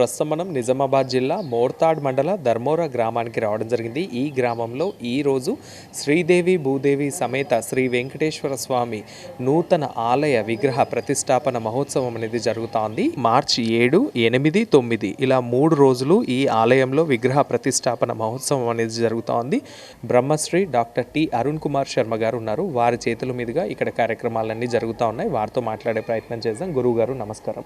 ప్రస్తుతం మనం నిజామాబాద్ జిల్లా మోర్తాడ్ మండల ధర్మోరా గ్రామానికి రావడం జరిగింది. ఈ గ్రామంలో ఈరోజు శ్రీదేవి భూదేవి సమేత శ్రీ వెంకటేశ్వర స్వామి నూతన ఆలయ విగ్రహ ప్రతిష్టాపన మహోత్సవం అనేది జరుగుతోంది. మార్చి 7, 8, 9 ఇలా 3 రోజులు ఈ ఆలయంలో విగ్రహ ప్రతిష్టాపన మహోత్సవం అనేది జరుగుతోంది. బ్రహ్మశ్రీ డాక్టర్ టి అరుణ్ కుమార్ శర్మ గారు ఉన్నారు. వారి చేతుల మీదుగా ఇక్కడ కార్యక్రమాలన్నీ జరుగుతూ ఉన్నాయి. వారితో మాట్లాడే ప్రయత్నం చేద్దాం. గురువు గారు నమస్కారం.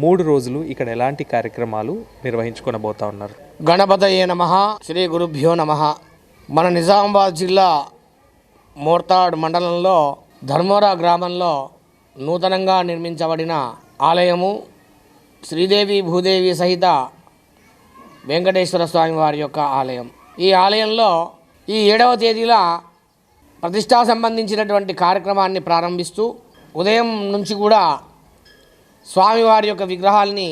3 రోజులు ఇక్కడ ఎలాంటి కార్యక్రమాలు నిర్వహించుకొనబోతా ఉన్నారు? గణపతయే నమః. శ్రీ గురుభ్యో నమః. మన నిజామాబాద్ జిల్లా మోర్తాడ్ మండలంలో ధర్మోరా గ్రామంలో నూతనంగా నిర్మించబడిన ఆలయము శ్రీదేవి భూదేవి సహిత వెంకటేశ్వర స్వామి వారి యొక్క ఆలయం. ఈ ఆలయంలో ఈ 7వ తేదీల ప్రతిష్టా సంబంధించినటువంటి కార్యక్రమాన్ని ప్రారంభిస్తూ ఉదయం నుంచి కూడా స్వామివారి యొక్క విగ్రహాల్ని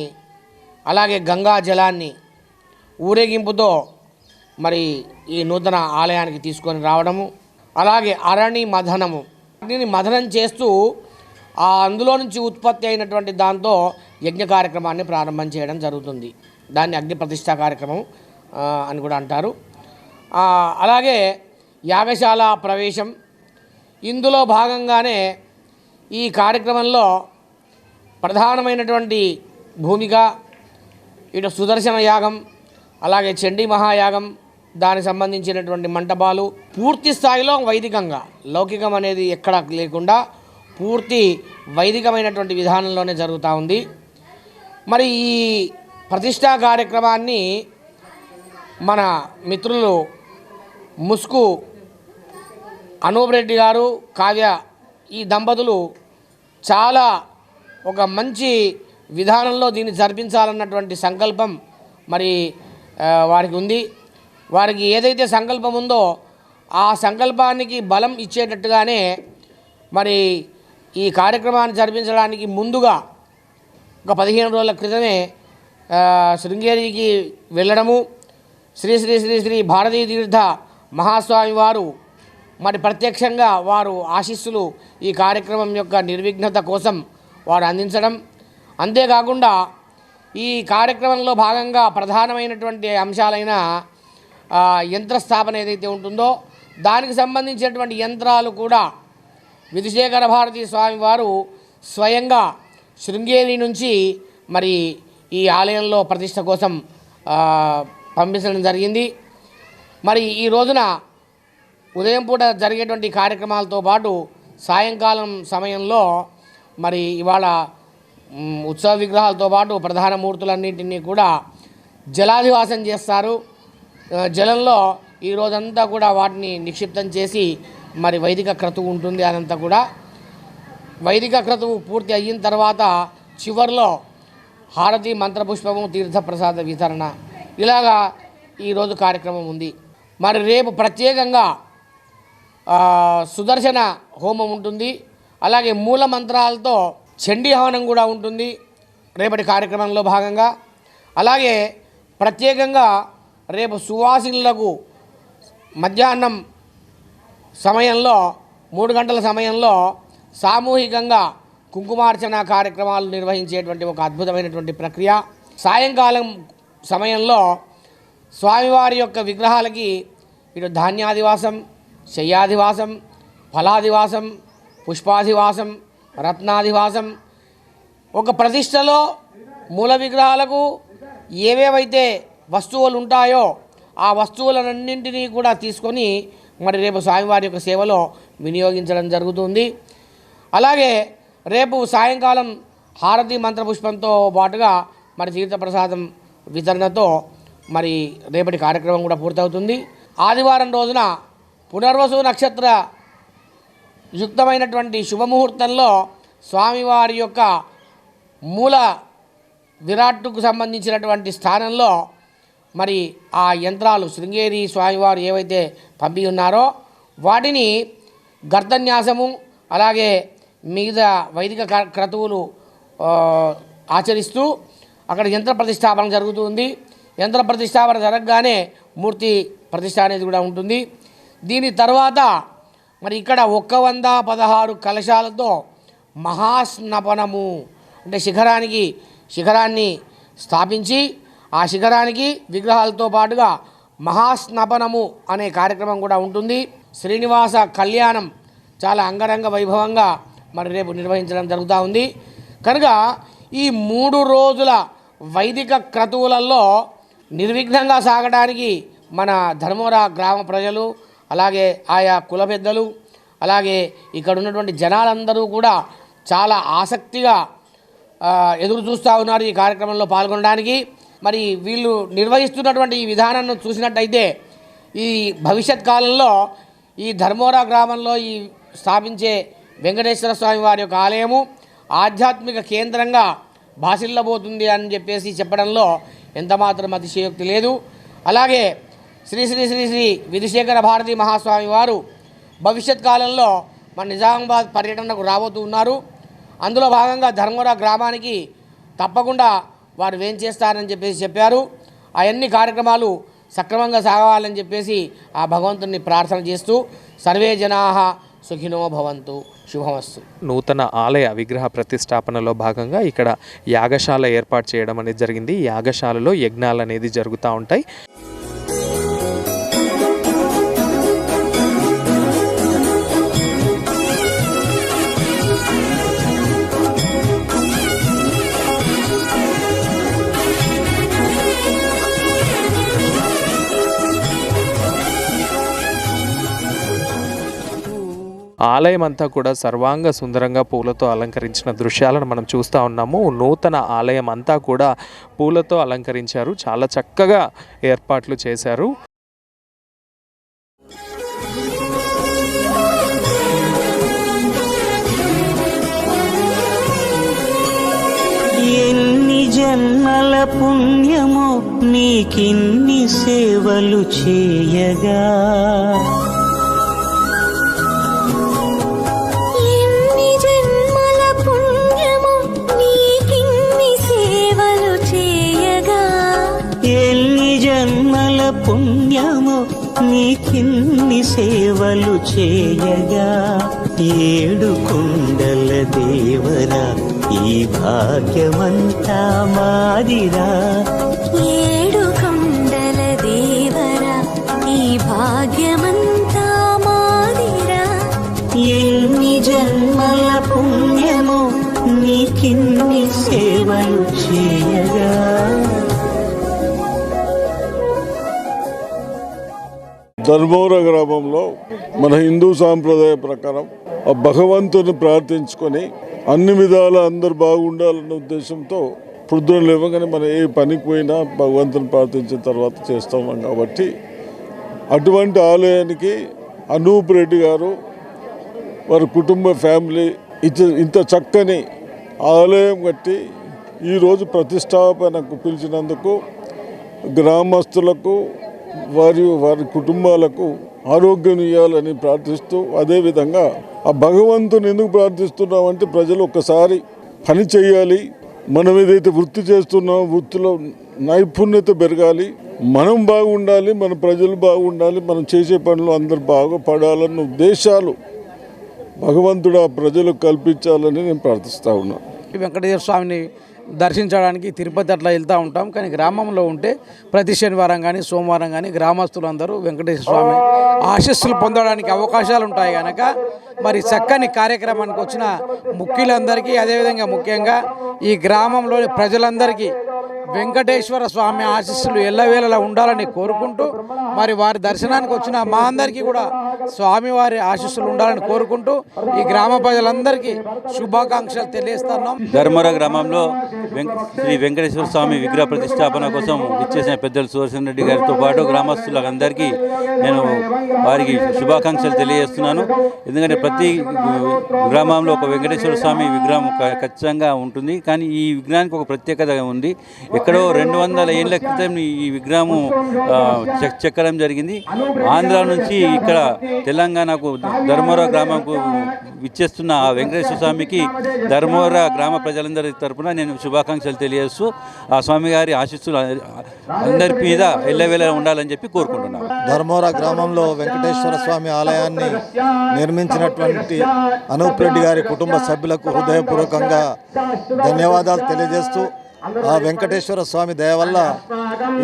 అలాగే గంగా జలాన్ని ఊరేగింపుతో మరి ఈ నూతన ఆలయానికి తీసుకొని రావడము, అలాగే అరణి మథనము, అగ్నిని మథనం చేస్తూ అందులో నుంచి ఉత్పత్తి అయినటువంటి దాంతో యజ్ఞ కార్యక్రమాన్ని ప్రారంభం చేయడం జరుగుతుంది. దాన్ని అగ్ని ప్రతిష్టా కార్యక్రమం అని కూడా అంటారు. అలాగే యాగశాల ప్రవేశం. ఇందులో భాగంగానే ఈ కార్యక్రమంలో ప్రధానమైనటువంటి భూమిక ఇటు సుదర్శన యాగం, అలాగే చండీ మహాయాగం, దానికి సంబంధించినటువంటి మంటపాలు పూర్తి స్థాయిలో వైదికంగా, లౌకికం అనేది ఎక్కడా లేకుండా పూర్తి వైదికమైనటువంటి విధానంలోనే జరుగుతూ ఉంది. మరి ఈ ప్రతిష్టా కార్యక్రమాన్ని మన మిత్రులు ముస్కు అనూప్ రెడ్డి గారు, కావ్య ఈ దంపతులు చాలా ఒక మంచి విధానంలో దీన్ని జరిపించాలన్నటువంటి సంకల్పం మరి వారికి ఉంది. వారికి ఏదైతే సంకల్పం ఉందో ఆ సంకల్పానికి బలం ఇచ్చేటట్టుగానే మరి ఈ కార్యక్రమాన్ని జరిపించడానికి ముందుగా ఒక 15 రోజుల క్రితమే శృంగేరికి వెళ్ళడము, శ్రీ శ్రీ శ్రీ శ్రీ భారతీ తీర్థ మహాస్వామి వారు మరి ప్రత్యక్షంగా వారు ఆశీస్సులు ఈ కార్యక్రమం యొక్క నిర్విఘ్నత కోసం వారు అందించడం, అంతేకాకుండా ఈ కార్యక్రమంలో భాగంగా ప్రధానమైనటువంటి అంశాలైన యంత్రస్థాపన ఏదైతే ఉంటుందో దానికి సంబంధించినటువంటి యంత్రాలు కూడా విధుశేఖర భారతీ స్వామి వారు స్వయంగా శృంగేరి నుంచి మరి ఈ ఆలయంలో ప్రతిష్ట కోసం పంపించడం జరిగింది. మరి ఈ రోజున ఉదయం పూట జరిగేటువంటి కార్యక్రమాలతో పాటు సాయంకాలం సమయంలో మరి ఇవాళ ఉత్సవ విగ్రహాలతో పాటు ప్రధాన మూర్తులన్నింటినీ కూడా జలాధివాసం చేస్తారు. జలంలో ఈ రోజంతా కూడా వాటిని నిక్షిప్తం చేసి మరి వైదిక క్రతువు ఉంటుంది. అదంతా కూడా వైదిక క్రతువు పూర్తి అయిన తర్వాత చివరిలో హారతి, మంత్రపుష్పము, తీర్థప్రసాద వితరణ ఇలాగా ఈరోజు కార్యక్రమం ఉంది. మరి రేపు ప్రత్యేకంగా సుదర్శన హోమం ఉంటుంది. అలాగే మూల మంత్రాలతో చండీ హవనం కూడా ఉంటుంది రేపటి కార్యక్రమంలో భాగంగా. అలాగే ప్రత్యేకంగా రేపు సువాసినులకు మధ్యాహ్నం సమయంలో 3 గంటల సమయంలో సామూహికంగా కుంకుమార్చన కార్యక్రమాలు నిర్వహించేటువంటి ఒక అద్భుతమైనటువంటి ప్రక్రియ. సాయంకాలం సమయంలో స్వామివారి యొక్క విగ్రహాలకి ఇటు ధాన్యాదివాసం, శయ్యాదివాసం, ఫలాదివాసం, పుష్పాధివాసం, రత్నాధివాసం, ఒక ప్రతిష్టలో మూల విగ్రహాలకు ఏవేవైతే వస్తువులు ఉంటాయో ఆ వస్తువులన్నింటినీ కూడా తీసుకొని మరి రేపు స్వామివారి యొక్క సేవలో వినియోగించడం జరుగుతుంది. అలాగే రేపు సాయంకాలం హారతి మంత్రపుష్పంతో పాటుగా మరి తీర్థప్రసాదం వితరణతో మరి రేపటి కార్యక్రమం కూడా పూర్తవుతుంది. ఆదివారం రోజున పునర్వసు నక్షత్ర యుక్తమైనటువంటి శుభముహూర్తంలో స్వామివారి యొక్క మూల విరాట్టుకు సంబంధించినటువంటి స్థానంలో మరి ఆ యంత్రాలు శృంగేరి స్వామివారు ఏవైతే పంపి ఉన్నారో వాటిని గర్తన్యాసము అలాగే మిగతా వైదిక క్రతువులు ఆచరిస్తూ అక్కడ యంత్ర ప్రతిష్టాపన జరుగుతుంది. యంత్ర ప్రతిష్టాపన జరగగానే మూర్తి ప్రతిష్ట అనేది కూడా ఉంటుంది. దీని తర్వాత మరి ఇక్కడ 116 కలశాలతో మహాస్నపనము అంటే శిఖరాన్ని స్థాపించి ఆ శిఖరానికి విగ్రహాలతో పాటుగా మహాస్నపనము అనే కార్యక్రమం కూడా ఉంటుంది. శ్రీనివాస కళ్యాణం చాలా అంగరంగ వైభవంగా మరి రేపు నిర్వహించడం జరుగుతూ ఉంది. కనుక ఈ 3 రోజుల వైదిక క్రతువులలో నిర్విఘ్నంగా సాగడానికి మన ధర్మవర గ్రామ ప్రజలు, అలాగే ఆయా కుల పెద్దలు, అలాగే ఇక్కడ ఉన్నటువంటి జనాలందరూ కూడా చాలా ఆసక్తిగా ఎదురు చూస్తూ ఉన్నారు ఈ కార్యక్రమంలో పాల్గొనడానికి. మరి వీళ్ళు నిర్వహిస్తున్నటువంటి ఈ విధానాన్ని చూసినట్టయితే ఈ భవిష్యత్ కాలంలో ఈ ధర్మవర గ్రామంలో ఈ స్థాపించే వెంకటేశ్వర స్వామి వారి యొక్క ఆలయము ఆధ్యాత్మిక కేంద్రంగా భాసిల్లబోతుంది అని చెప్పేసి చెప్పడంలో ఎంతమాత్రం అతిశయోక్తి లేదు. అలాగే శ్రీ శ్రీ శ్రీ శ్రీ విధుశేఖర భారతీ మహాస్వామి వారు భవిష్యత్ కాలంలో మన నిజామాబాద్ పర్యటనకు రాబోతూ ఉన్నారు. అందులో భాగంగా ధర్మవర గ్రామానికి తప్పకుండా వారు వేంచేస్తారని చెప్పేసి చెప్పారు. అవన్నీ కార్యక్రమాలు సక్రమంగా సాగాలని చెప్పేసి ఆ భగవంతుని ప్రార్థన చేస్తూ సర్వే జనాః సుఖినో భవంతు, శుభమస్తు. నూతన ఆలయ విగ్రహ ప్రతిష్టాపనలో భాగంగా ఇక్కడ యాగశాల ఏర్పాటు చేయడం అనేది జరిగింది. యాగశాలలో యజ్ఞాలు అనేది జరుగుతూ ఉంటాయి. ఆలయం అంతా కూడా సర్వాంగ సుందరంగా పూలతో అలంకరించిన దృశ్యాలను మనం చూస్తూ ఉన్నాము. నూతన ఆలయం అంతా కూడా పూలతో అలంకరించారు. చాలా చక్కగా ఏర్పాట్లు చేశారు. ఎన్ని జన్మల పుణ్యమో నీకిన్ని సేవలు చేయగా, పుణ్యము నీకిన్ని సేవలు చేయగా, 7 కుండల దేవరా ఈ భాగ్యమంతా మాదిరా, 7 కుండల దేవరా ఈ భాగ్యమంతా మాదిరా, ఎన్ని జన్మల పుణ్యము నీకిన్ని సేవలు చేయగా. ధర్మవర గ్రామంలో మన హిందూ సాంప్రదాయ ప్రకారం ఆ భగవంతుని ప్రార్థించుకొని అన్ని విధాల అందరు బాగుండాలన్న ఉద్దేశంతో పొద్దున లేవగానే మనం ఏ పనికి పోయినా భగవంతుని ప్రార్థించిన తర్వాత చేస్తున్నాం. కాబట్టి అటువంటి ఆలయానికి అనూప్ రెడ్డి గారు వారి కుటుంబ ఫ్యామిలీ ఇంత చక్కని ఆలయం కట్టి ఈరోజు ప్రతిష్టాపనకు పిలిచినందుకు గ్రామస్తులకు వారి కుటుంబాలకు ఆరోగ్యం ఇవ్వాలని ప్రార్థిస్తూ, అదేవిధంగా ఆ భగవంతుని ఎందుకు ప్రార్థిస్తున్నామంటే ప్రజలు ఒక్కసారి పని చేయాలి, మనం ఏదైతే వృత్తి చేస్తున్నామో వృత్తిలో నైపుణ్యత పెరగాలి, మనం బాగుండాలి, మన ప్రజలు బాగుండాలి, మనం చేసే పనులు అందరూ బాగుపడాలన్న ఉద్దేశాలు భగవంతుడు ఆ ప్రజలకు కల్పించాలని నేను ప్రార్థిస్తూ ఉన్నాను. వెంకటేశ్వర స్వామిని దర్శించడానికి తిరుపతి అట్లా వెళ్తూ ఉంటాం. కానీ గ్రామంలో ఉంటే ప్రతి శనివారం కానీ సోమవారం కానీ గ్రామస్తులందరూ వెంకటేశ్వర స్వామి ఆశీస్సులు పొందడానికి అవకాశాలు ఉంటాయి కనుక మరి చక్కని కార్యక్రమానికి వచ్చిన ముఖ్యులందరికీ, అదేవిధంగా ముఖ్యంగా ఈ గ్రామంలోని ప్రజలందరికీ వెంకటేశ్వర స్వామి ఆశీస్సులు ఎల్లవేళలా ఉండాలని కోరుకుంటూ, మరి వారి దర్శనానికి వచ్చిన మా అందరికీ కూడా స్వామివారి ఆశీస్సులు ఉండాలని కోరుకుంటూ ఈ గ్రామ ప్రజలందరికీ శుభాకాంక్షలు తెలియజేస్తున్నాం. ధర్మవర గ్రామంలో శ్రీ వెంకటేశ్వర స్వామి విగ్రహ ప్రతిష్టాపన కోసం ఇచ్చేసిన పెద్దలు సుదర్శన్ రెడ్డి గారితో పాటు గ్రామస్తులందరికీ నేను వారికి శుభాకాంక్షలు తెలియజేస్తున్నాను. ఎందుకంటే ప్రతి గ్రామంలో ఒక వెంకటేశ్వర స్వామి విగ్రహం ఖచ్చితంగా ఉంటుంది. కానీ ఈ విగ్రహానికి ఒక ప్రత్యేకత ఉంది. ఎక్కడో 200 ఏళ్ల క్రితం ఈ విగ్రహము చెక్కడం జరిగింది. ఆంధ్ర నుంచి ఇక్కడ తెలంగాణకు ధర్మవర గ్రామంకు విచ్చేస్తున్న ఆ వెంకటేశ్వర స్వామికి ధర్మవర గ్రామ ప్రజలందరి తరపున నేను శుభాకాంక్షలు తెలియజేస్తూ ఆ స్వామి గారి ఆశీస్సులు అందరి మీద ఎల్లవేళ ఉండాలని చెప్పి కోరుకుంటున్నాను. ధర్మవర గ్రామంలో వెంకటేశ్వర స్వామి ఆలయాన్ని నిర్మించినటువంటి అనూప్ రెడ్డి గారి కుటుంబ సభ్యులకు హృదయపూర్వకంగా ధన్యవాదాలు తెలియజేస్తూ, ఆ వెంకటేశ్వర స్వామి దయ వల్ల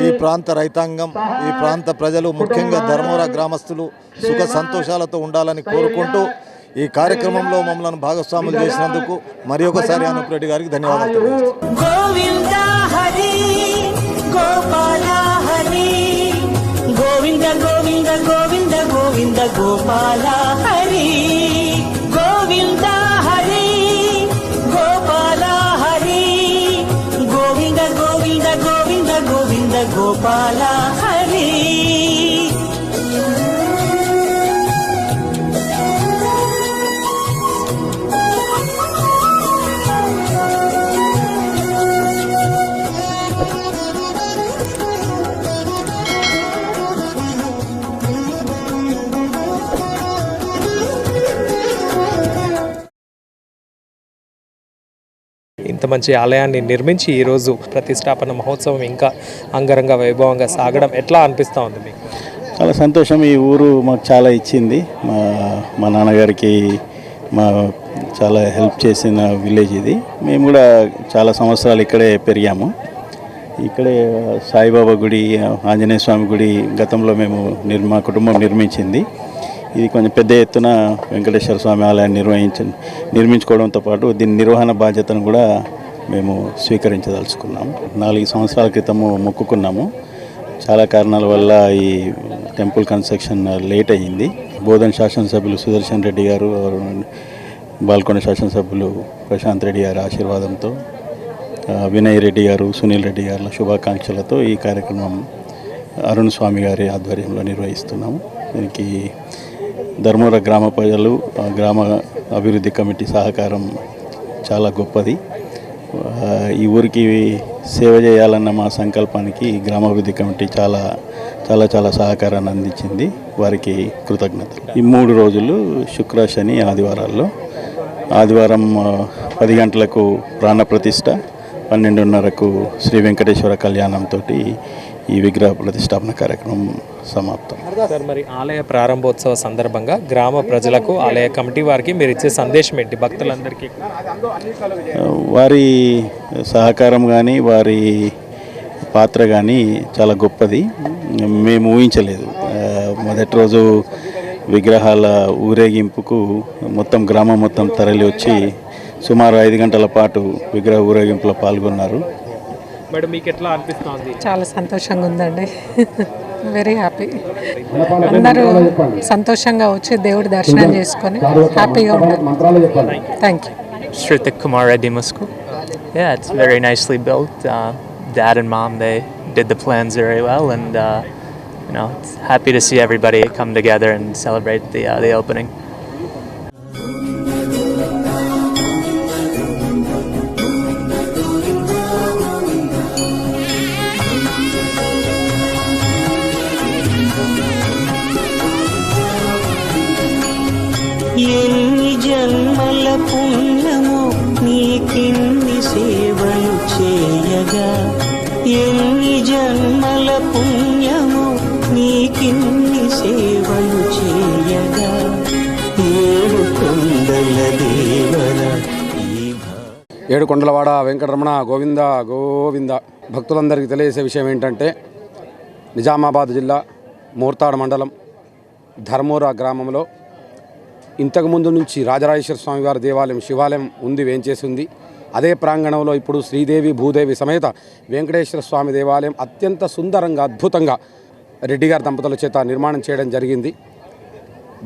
ఈ ప్రాంత రైతాంగం, ఈ ప్రాంత ప్రజలు, ముఖ్యంగా ధర్మవరం గ్రామస్తులు సుఖ సంతోషాలతో ఉండాలని కోరుకుంటూ ఈ కార్యక్రమంలో మమ్మల్ని భాగస్వాములు చేసినందుకు మరి ఒకసారి అనూప్ రెడ్డి గారికి ధన్యవాదాలు తెలియజేస్తున్నాను. గోవింద హరి గోపాల హరి గోవింద గోవింద గోవింద గోవింద గోపాల హరి గోవింద హరి గోపాల హరి గోవింద గోవింద గోవింద గోవింద గోపాల హరి. ఇంత మంచి ఆలయాన్ని నిర్మించి ఈరోజు ప్రతిష్టాపన మహోత్సవం ఇంకా అంగరంగ వైభవంగా సాగడం ఎట్లా అనిపిస్తూ ఉంది మీకు? చాలా సంతోషం. ఈ ఊరు మాకు చాలా ఇచ్చింది. మా నాన్నగారికి చాలా హెల్ప్ చేసిన విలేజ్ ఇది. మేము కూడా చాలా సంవత్సరాలు ఇక్కడే పెరిగాము. ఇక్కడే సాయిబాబా గుడి, ఆంజనేయ స్వామి గుడి గతంలో మా కుటుంబం నిర్మించింది. ఇది కొంచెం పెద్ద ఎత్తున వెంకటేశ్వర స్వామి ఆలయాన్ని నిర్మించుకోవడంతో పాటు దీని నిర్వహణ బాధ్యతను కూడా మేము స్వీకరించదలుచుకున్నాము. 4 సంవత్సరాల క్రితము మొక్కుకున్నాము. చాలా కారణాల వల్ల ఈ టెంపుల్ కన్స్ట్రక్షన్ లేట్ అయ్యింది. బోధన్ శాసనసభ్యులు సుదర్శన్ రెడ్డి గారు, బాల్కొండ శాసనసభ్యులు ప్రశాంత్ రెడ్డి గారి ఆశీర్వాదంతో, వినయ్ రెడ్డి గారు, సునీల్ రెడ్డి గారి శుభాకాంక్షలతో ఈ కార్యక్రమం అరుణ్ స్వామి గారి ఆధ్వర్యంలో నిర్వహిస్తున్నాము. దీనికి ధర్మవరం గ్రామ ప్రజలు, గ్రామ అభివృద్ధి కమిటీ సహకారం చాలా గొప్పది. ఈ ఊరికి సేవ చేయాలన్న మా సంకల్పానికి గ్రామాభివృద్ధి కమిటీ చాలా చాలా చాలా సహకారాన్ని అందించింది. వారికి కృతజ్ఞతలు. ఈ 3 రోజులు శుక్ర, శని, ఆదివారాల్లో ఆదివారం 10 గంటలకు ప్రాణప్రతిష్ఠ, 12:30కు శ్రీ వెంకటేశ్వర కళ్యాణంతో ఈ విగ్రహ ప్రతిష్టాపన కార్యక్రమం సమాప్తం. సార్, మరి ఆలయ ప్రారంభోత్సవ సందర్భంగా గ్రామ ప్రజలకు, ఆలయ కమిటీ వారికి మీరు ఇచ్చే సందేశం ఏంటి భక్తులందరికీ? వారి సహకారం కానీ, వారి పాత్ర కానీ చాలా గొప్పది. మేము ఊహించలేదు. మొదటి రోజు విగ్రహాల ఊరేగింపుకు గ్రామం మొత్తం తరలి వచ్చి సుమారు 5 గంటల పాటు విగ్రహ ఊరేగింపులో పాల్గొన్నారు. మేడం, మీకు ఎట్లా అనిపిస్తుంది? చాలా సంతోషంగా ఉందండి. Very happy. అందరూ సంతోషంగా వచ్చి దేవుడి దర్శనం చేసుకొని హ్యాపీగా ఉన్నారు. Thank you. Shrithik Kumar Reddy Musku. Yeah, it's very nicely built. Dad and Mom, they did the plans very well, and it's happy to see everybody come together and celebrate the opening. ఎన్ని జన్మల పుణ్యమో నీకిన్ని సేవలు చేయగా, ఎన్ని జన్మల పుణ్యమో నీకిన్ని సేవలు చేయగా, 7 కొండల దేవర. 7 కొండలవాడ వెంకటరమణ గోవింద గోవింద. భక్తులందరికీ తెలియజేసే విషయం ఏంటంటే, నిజామాబాద్ జిల్లా మోర్తాడ్ మండలం ధర్మోరా గ్రామంలో ఇంతకుముందు నుంచి రాజరాజేశ్వర స్వామి వారి దేవాలయం, శివాలయం వేంచేసి ఉంది. అదే ప్రాంగణంలో ఇప్పుడు శ్రీదేవి భూదేవి సమేత వెంకటేశ్వర స్వామి దేవాలయం అత్యంత సుందరంగా, అద్భుతంగా రెడ్డి గారి దంపతుల చేత నిర్మాణం చేయడం జరిగింది.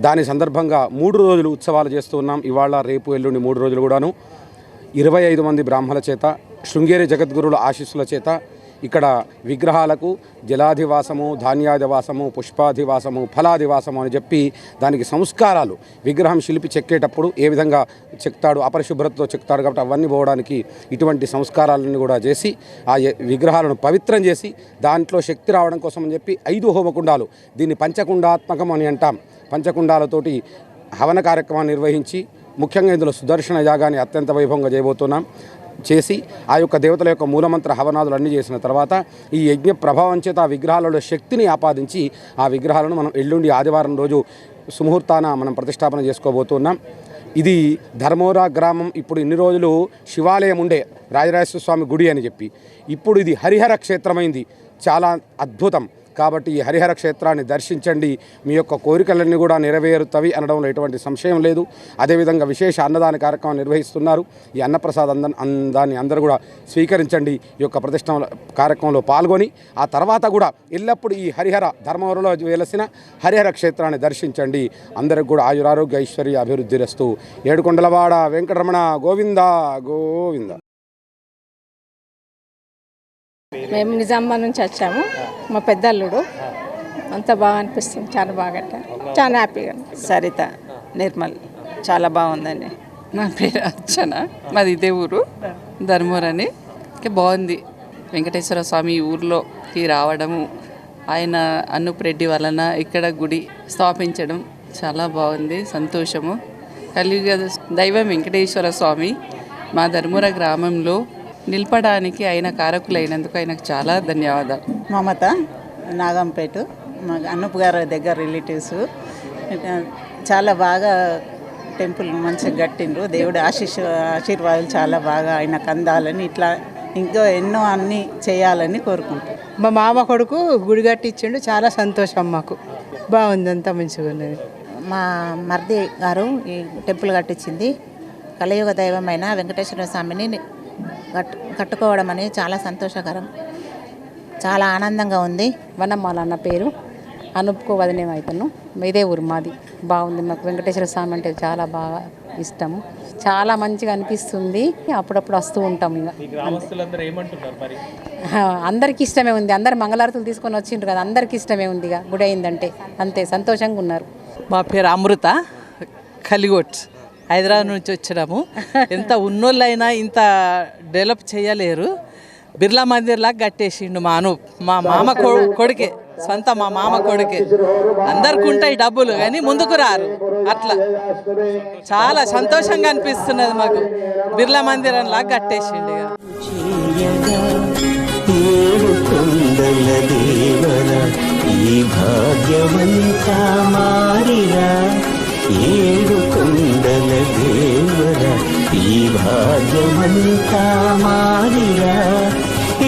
దాని సందర్భంగా 3 రోజులు ఉత్సవాలు చేస్తూ ఉన్నాం. ఇవాళ, రేపు, ఎల్లుండి 3 రోజులు కూడాను 25 మంది బ్రాహ్మణుల చేత, శృంగేరి జగద్గురుల ఆశీస్సుల చేత ఇక్కడ విగ్రహాలకు జలాధివాసము, ధాన్యాధివాసము, పుష్పాధివాసము, ఫలాధివాసము అని చెప్పి దానికి సంస్కారాలు, విగ్రహం శిల్పి చెక్కేటప్పుడు ఏ విధంగా చెక్తాడు, అపరిశుభ్రతతో చెక్తాడు కాబట్టి అవన్నీ పోవడానికి ఇటువంటి సంస్కారాలను కూడా చేసి ఆ విగ్రహాలను పవిత్రం చేసి దాంట్లో శక్తి రావడం కోసం అని చెప్పి 5 హోమకుండాలు, దీన్ని పంచకుండాత్మకం అని అంటాం, పంచకుండాలతోటి హవన కార్యక్రమాన్ని నిర్వహించి ముఖ్యంగా ఇందులో సుదర్శన యాగాన్ని అత్యంత వైభవంగా చేయబోతున్నాం. చేసి ఆ యొక్క దేవతల యొక్క మూలమంత్ర హవనాదులు అన్నీ చేసిన తర్వాత ఈ యజ్ఞ ప్రభావం చేత ఆ విగ్రహాలలో శక్తిని ఆపాదించి ఆ విగ్రహాలను మనం ఎల్లుండి ఆదివారం రోజు సుముహూర్తాన మనం ప్రతిష్టాపన చేసుకోబోతున్నాం. ఇది ధర్మోరా గ్రామం ఇప్పుడు ఇన్ని రోజులు శివాలయం ఉండే రాజరాజేశ్వర స్వామి గుడి అని చెప్పి, ఇప్పుడు ఇది హరిహర క్షేత్రమైంది. చాలా అద్భుతం. కాబట్టి ఈ హరిహర క్షేత్రాన్ని దర్శించండి, మీ యొక్క కోరికలన్నీ కూడా నెరవేరుతవి అనడంలో ఎటువంటి సంశయం లేదు. అదేవిధంగా విశేష అన్నదాన కార్యక్రమం నిర్వహిస్తున్నారు. ఈ అన్నప్రసాద దాన్ని అందరూ కూడా స్వీకరించండి. ఈ యొక్క ప్రతిష్ట కార్యక్రమంలో పాల్గొని ఆ తర్వాత కూడా ఎల్లప్పుడూ ఈ హరిహర ధర్మవరంలో వెలసిన హరిహర క్షేత్రాన్ని దర్శించండి. అందరికి కూడా ఆయురారోగ్య ఐశ్వర్య అభివృద్ధి రస్తు. ఏడుకొండలవాడ వెంకటరమణ గోవింద గోవింద. మేము నిజామాబాద్ నుంచి వచ్చాము. మా పెద్దల్లుడు అంతా బాగా అనిపిస్తుంది. చాలా బాగా చాలా హ్యాపీగా. సరిత నిర్మల్ చాలా బాగుందండి. నా పేరు అర్చన, మాది ఇదే ఊరు ధర్మవరని. బాగుంది. వెంకటేశ్వర స్వామి ఊర్లోకి రావడము, ఆయన అన్నూప్ రెడ్డి వలన ఇక్కడ గుడి స్థాపించడం చాలా బాగుంది. సంతోషము. కలియుగ దైవం వెంకటేశ్వర స్వామి మా ధర్మవర గ్రామంలో నిలపడానికి ఆయన కారకులైనందుకు ఆయనకు చాలా ధన్యవాదాలు. మమత నాగంపేట, మా అన్నప్ప గారి దగ్గర రిలేటివ్స్. చాలా బాగా టెంపుల్ మంచిగా కట్టిండ్రు. దేవుడి ఆశీర్వాదాలు చాలా బాగా ఆయనకు అందాలని, ఇట్లా ఇంకా ఎన్నో అన్నీ చేయాలని కోరుకుంటాం. మా మామ కొడుకు గుడి కట్టించిండు. చాలా సంతోషం మాకు. బాగుంది, అంతా మంచిగా ఉన్నది. మా మర్ది గారు ఈ టెంపుల్ కట్టించింది. కలియుగ దైవమైన వెంకటేశ్వర స్వామిని కట్టుకోవడం అనేది చాలా సంతోషకరం, చాలా ఆనందంగా ఉంది. వనమ్మాల అన్న పేరు, అనుపుకో వదిలేం అవుతాను. ఇదే ఊరు మాది. బాగుంది. మాకు వెంకటేశ్వర స్వామి అంటే చాలా బాగా ఇష్టము. చాలా మంచిగా అనిపిస్తుంది. అప్పుడప్పుడు వస్తూ ఉంటాం. ఇక అందరికి ఇష్టమే ఉంది. అందరు మంగళారతులు తీసుకొని వచ్చిండ్రు కదా, అందరికి ఇష్టమే ఉంది. ఇక గుడి అయిందంటే అంతే సంతోషంగా ఉన్నారు. మా పేరు అమృత, కలిగోట్, హైదరాబాద్ నుంచి వచ్చినాము. ఎంత ఉన్నోళ్ళైనా ఇంత డెవలప్ చేయలేరు. బిర్లా మందిర్ లాగా కట్టేసిండు మా మామ కొడుకే, సొంత మా మామ కొడుకే. అందరికి ఉంటాయి డబ్బులు కానీ ముందుకు రారు. అట్లా చాలా సంతోషంగా అనిపిస్తున్నది మాకు. బిర్లా మందిరం లాగా కట్టేసిండు. ఏడు కొండల దేవర ఈ భాగ్యమంతా మారిరా,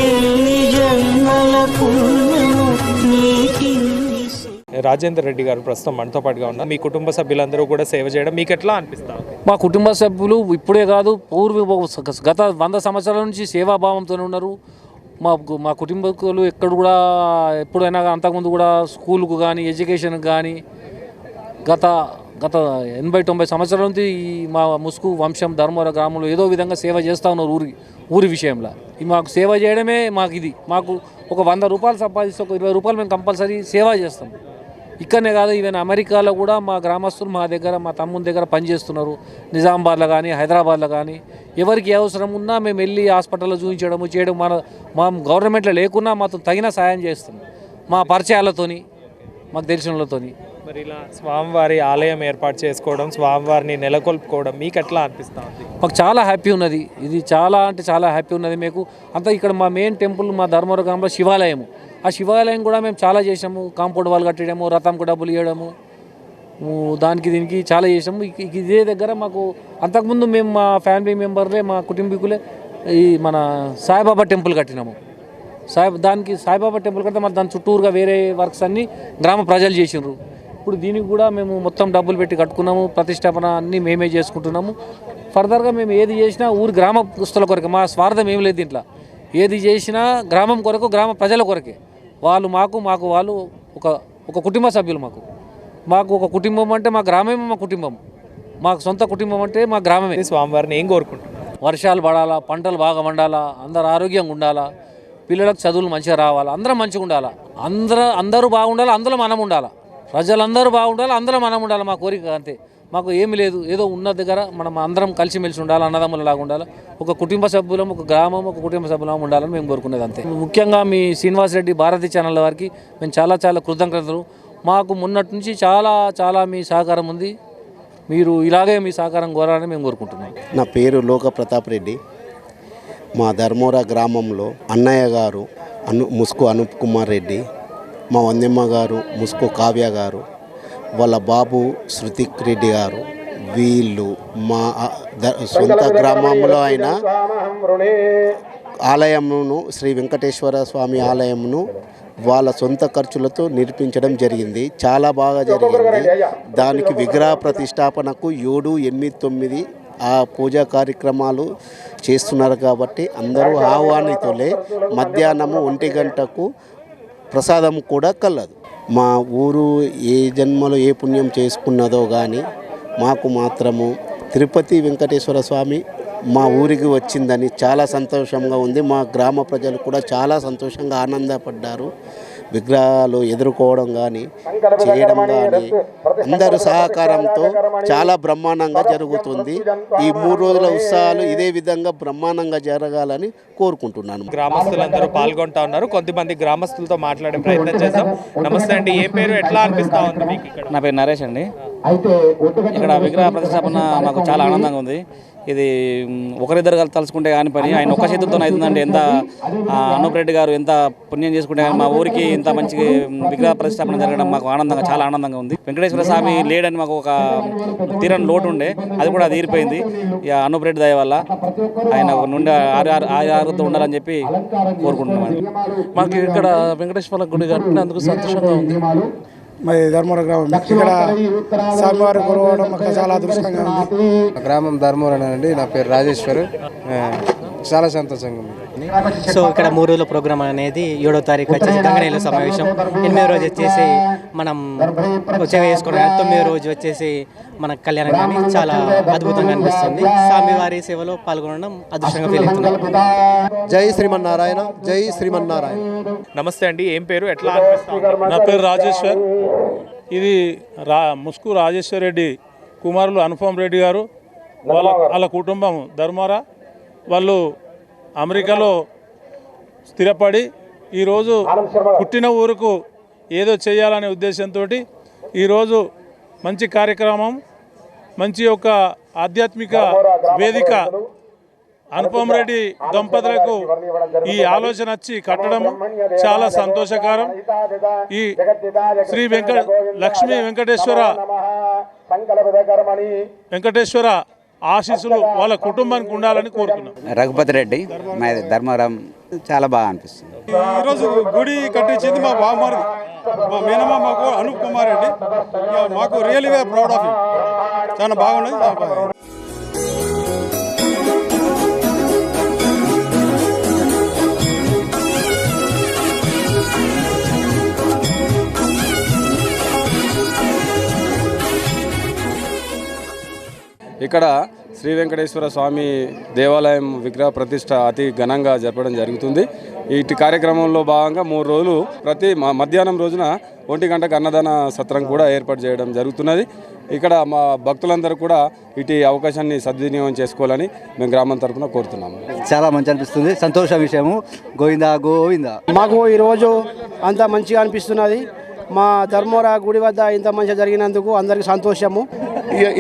ఎన్ని జన్మల పుణ్యము నీకిన్ని. రాజేందర్ రెడ్డి గారు ప్రస్తుతం మనతో పాటుగా ఉన్నారు. మీ కుటుంబ సభ్యులందరూ కూడా సేవ చేయడం మీకు ఎట్లా అనిపిస్తారు? మా కుటుంబ సభ్యులు ఇప్పుడే కాదు, గత 100 సంవత్సరాల నుంచి సేవాభావంతోనే ఉన్నారు. మా కుటుంబకులు ఎక్కడ కూడా ఎప్పుడైనా అంతకుముందు కూడా స్కూల్కు కానీ ఎడ్యుకేషన్కి కానీ గత 80-90 సంవత్సరాల నుంచి మా ముసుగు వంశం ధర్మవర గ్రామంలో ఏదో విధంగా సేవ చేస్తూ ఉన్నారు ఊరి విషయంలో. మాకు సేవ చేయడమే మాకు ఒక 100 రూపాయలు సంపాదిస్తే ఒక 20 రూపాయలు మేము కంపల్సరీ సేవ చేస్తాం. ఇక్కడనే కాదు, ఈవెన్ అమెరికాలో కూడా మా గ్రామస్తులు మా తమ్ముని దగ్గర పనిచేస్తున్నారు. నిజామాబాద్లో కానీ హైదరాబాద్లో కానీ ఎవరికి అవసరం ఉన్నా మేము వెళ్ళి హాస్పిటల్లో చేయడం మా గవర్నమెంట్లో లేకున్నా మాతో తగిన సాయం చేస్తాం, మా పరిచయాలతోని, మాకు తెలిసినతోని. మరి ఇలా స్వామివారి ఆలయం ఏర్పాటు చేసుకోవడం, స్వామివారిని నెలకొల్పుకోవడం మీకు ఎట్లా అనిపిస్తుంది? మాకు చాలా హ్యాపీ ఉన్నది. ఇది చాలా అంటే చాలా హ్యాపీ ఉన్నది మీకు. అంతా ఇక్కడ మా మెయిన్ టెంపుల్ మా ధర్మవరం గ్రామంలో శివాలయము. ఆ శివాలయం కూడా మేము చాలా చేసాము. కాంపౌండ్ వాళ్ళు కట్టడము, రథంకు డబ్బులు ఇవ్వడము, దీనికి చాలా చేసాము. ఇదే దగ్గర మాకు అంతకుముందు మేము మా ఫ్యామిలీ మెంబర్లే, మా కుటుంబీకులే ఈ మన సాయిబాబా టెంపుల్ కట్టినాము. సాయిబాబా టెంపుల్ కడితే మరి దాని చుట్టూరుగా వేరే వర్క్స్ అన్నీ గ్రామ ప్రజలు చేసినారు. ఇప్పుడు దీనికి కూడా మేము మొత్తం డబ్బులు పెట్టి కట్టుకున్నాము. ప్రతిష్టాపన అన్నీ మేమే చేసుకుంటున్నాము. ఫర్దర్గా మేము ఏది చేసినా ఊరి గ్రామస్తుల కొరకే, మా స్వార్థం ఏం లేదు దీంట్లో. ఏది చేసినా గ్రామం కొరకు, గ్రామ ప్రజల కొరకే. వాళ్ళు మాకు వాళ్ళు ఒక కుటుంబ సభ్యులు. మాకు ఒక కుటుంబం అంటే మా గ్రామమే మా కుటుంబం. మాకు సొంత కుటుంబం అంటే మా గ్రామమే. స్వామివారిని ఏం కోరుకుంటున్నాం? వర్షాలు పడాలా, పంటలు బాగా పండాలా, అందరు ఆరోగ్యంగా ఉండాలా, పిల్లలకు చదువులు మంచిగా రావాలా, అందరం మంచిగా ఉండాలా, అందరూ బాగుండాలి, అందులో మనం ఉండాలా, ప్రజలందరూ బాగుండాలి, అందులో మనం ఉండాలి. మా కోరిక అంతే. మాకు ఏమి లేదు, ఏదో ఉన్న దగ్గర మనం అందరం కలిసిమెలిసి ఉండాలి, అన్నదమ్ములలాగా ఉండాలి, ఒక కుటుంబ సభ్యులం, ఒక గ్రామం, ఒక కుటుంబ సభ్యులం ఉండాలని మేము కోరుకునేది అంతే. ముఖ్యంగా మీ శ్రీనివాస్ రెడ్డి భారతి ఛానల్ వారికి మేము చాలా కృతజ్ఞతలు. మాకు మొన్నటి నుంచి చాలా మీ సహకారం ఉంది. మీరు ఇలాగే మీ సహకారం కోరాలని మేము కోరుకుంటున్నాం. నా పేరు లోక ప్రతాప్ రెడ్డి. మా ధర్మవర గ్రామంలో అన్నయ్య గారు ముస్కు అనూప్ కుమార్ రెడ్డి, మా వందమ్మ గారు ముస్కు కావ్య గారు, వాళ్ళ బాబు శృతిక్ రెడ్డి గారు, వీళ్ళు మా సొంత గ్రామంలో అయిన ఆలయమును శ్రీ వెంకటేశ్వర స్వామి ఆలయమును వాళ్ళ సొంత ఖర్చులతో నిర్మించడం జరిగింది. చాలా బాగా జరిగింది. దానికి విగ్రహ ప్రతిష్టాపనకు 7, 8, 9 ఆ పూజా కార్యక్రమాలు చేస్తున్నారు కాబట్టి అందరూ ఆహ్వానితులే. మధ్యాహ్నము 1 గంటకు ప్రసాదం కూడా కలదు. మా ఊరు ఏ జన్మలో ఏ పుణ్యం చేసుకున్నదో కానీ మాకు మాత్రము తిరుపతి వెంకటేశ్వర స్వామి మా ఊరికి వచ్చిందని చాలా సంతోషంగా ఉంది. మా గ్రామ ప్రజలు కూడా చాలా సంతోషంగా ఆనందపడ్డారు. విగ్రహాలు ఎదుర్కోవడం కానీ చేయడం కానీ అందరి సహకారంతో చాలా బ్రహ్మాండంగా జరుగుతుంది. ఈ 3 రోజుల ఉత్సవాలు ఇదే విధంగా బ్రహ్మాండంగా జరగాలని కోరుకుంటున్నాను. గ్రామస్తులందరూ పాల్గొంటా ఉన్నారు. కొంతమంది గ్రామస్తులతో మాట్లాడే ప్రయత్నం చేద్దాం. నమస్తే అండి, ఏ పేరు, ఎట్లా అనిపిస్తా ఉంది మీకు ఇక్కడ? నా పేరు నరేష్ అండి. ఇక్కడ విగ్రహ ప్రతిష్టాపన మాకు చాలా ఆనందంగా ఉంది. ఇది ఒకరిద్దరు తలుచుకుంటే కాని పని, ఆయన ఒక్క చేతులతో అవుతుందండి. ఎంత అనూప్ రెడ్డి గారు ఎంత పుణ్యం చేసుకుంటే మా ఊరికి ఇంత మంచి విగ్రహ ప్రతిష్టాపన జరగడం మాకు ఆనందంగా, చాలా ఆనందంగా ఉంది. వెంకటేశ్వర స్వామి లేడని మాకు ఒక తీరని లోటు ఉండే, అది కూడా తీరిపోయింది ఇక అనూప్ రెడ్డి దయ వల్ల. ఆయన నుండి ఆరోగ్యంతో ఉండాలని చెప్పి కోరుకుంటున్నాం. మాకు ఇక్కడ వెంకటేశ్వర గుడి కట్టినందుకు సంతోషంగా ఉంది. మరి ధర్మవరం గ్రామం, ఇక్కడ స్వామివారి కొలవడం మాకు చాలా అదృష్టంగా ఉంది. గ్రామం ధర్మవరం అండి. నా పేరు రాజేశ్వర్. చాలా సంతోషంగా ఉంది. సో ఇక్కడ 3 రోజుల ప్రోగ్రామ్ అనేది 7వ తారీఖు వచ్చేసి గంగనేల సమావేశం, 8వ రోజు వచ్చేసి మనం ఉత్సవం వేసుకోవడం, 9వ రోజు వచ్చేసి మన కళ్యాణం కానీ చాలా అద్భుతంగా అనిపిస్తుంది. స్వామివారి సేవలో పాల్గొనడం అదృష్టంగా ఫీల్ అవుతున్నాం. జై శ్రీమన్నారాయణ, జై శ్రీమన్నారాయణ. నమస్తే అండి, ఏం పేరు, ఎట్లా అనిపిస్తుంది? నా పేరు రాజేశ్వర్. ఇది ముస్కు రాజేశ్వర్ రెడ్డి కుమారులు అనుపమ్ రెడ్డి గారు, వాళ్ళ కుటుంబం ధర్మవరం. వాళ్ళు అమెరికాలో స్థిరపడి ఈరోజు పుట్టిన ఊరుకు ఏదో చేయాలనే ఉద్దేశంతో ఈరోజు మంచి కార్యక్రమం, మంచి ఒక ఆధ్యాత్మిక వేదిక అనుపమ్ రెడ్డి దంపతులకు ఈ ఆలోచన వచ్చి కట్టడం చాలా సంతోషకరం. ఈ శ్రీ లక్ష్మీ వెంకటేశ్వర ఆశీస్సులు వాళ్ళ కుటుంబానికి ఉండాలని కోరుతున్నాం. రఘుపతి రెడ్డి, మాది ధర్మవరం. చాలా బాగా అనిపిస్తుంది. ఈరోజు గుడి కట్టించింది మా బావమరిది, మా మేనమా మాకు అనూప్ కుమార్ రెడ్డి. మాకు really were proud of him. చాలా బాగున్నది. ఇక్కడ శ్రీ వెంకటేశ్వర స్వామి దేవాలయం విగ్రహ ప్రతిష్ట అతి ఘనంగా జరపడం జరుగుతుంది. ఇటు కార్యక్రమంలో భాగంగా 3 రోజులు ప్రతి మధ్యాహ్నం రోజున 1 గంటకు అన్నదాన సత్రం కూడా ఏర్పాటు చేయడం జరుగుతున్నది. ఇక్కడ మా భక్తులందరూ కూడా ఇటు అవకాశాన్ని సద్వినియోగం చేసుకోవాలని మేము గ్రామం తరఫున కోరుతున్నాము. చాలా మంచి అనిపిస్తుంది, సంతోష విషయము. గోవిందా గోవిందా. మాకు ఈరోజు అంతా మంచిగా అనిపిస్తున్నది. మా ధర్మవరం గుడి వద్ద ఇంత మంచిగా జరిగినందుకు అందరికీ సంతోషము.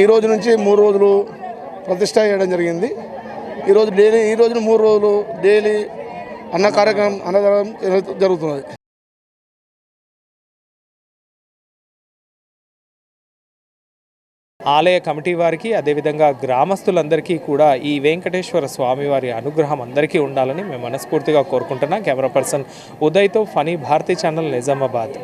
ఈ రోజు నుంచి 3 రోజులు ప్రతిష్ట చేయడం జరిగింది. ఈ రోజున 3 రోజులు డైలీ అన్నదానం జరుగుతున్నది. ఆలయ కమిటీ వారికి, అదేవిధంగా గ్రామస్తులందరికీ కూడా ఈ వెంకటేశ్వర స్వామివారి అనుగ్రహం అందరికీ ఉండాలని మేము మనస్ఫూర్తిగా కోరుకుంటున్నాం. కెమెరా పర్సన్ ఉదయ్తో ఫనీ భారతీ ఛానల్, నిజామాబాద్.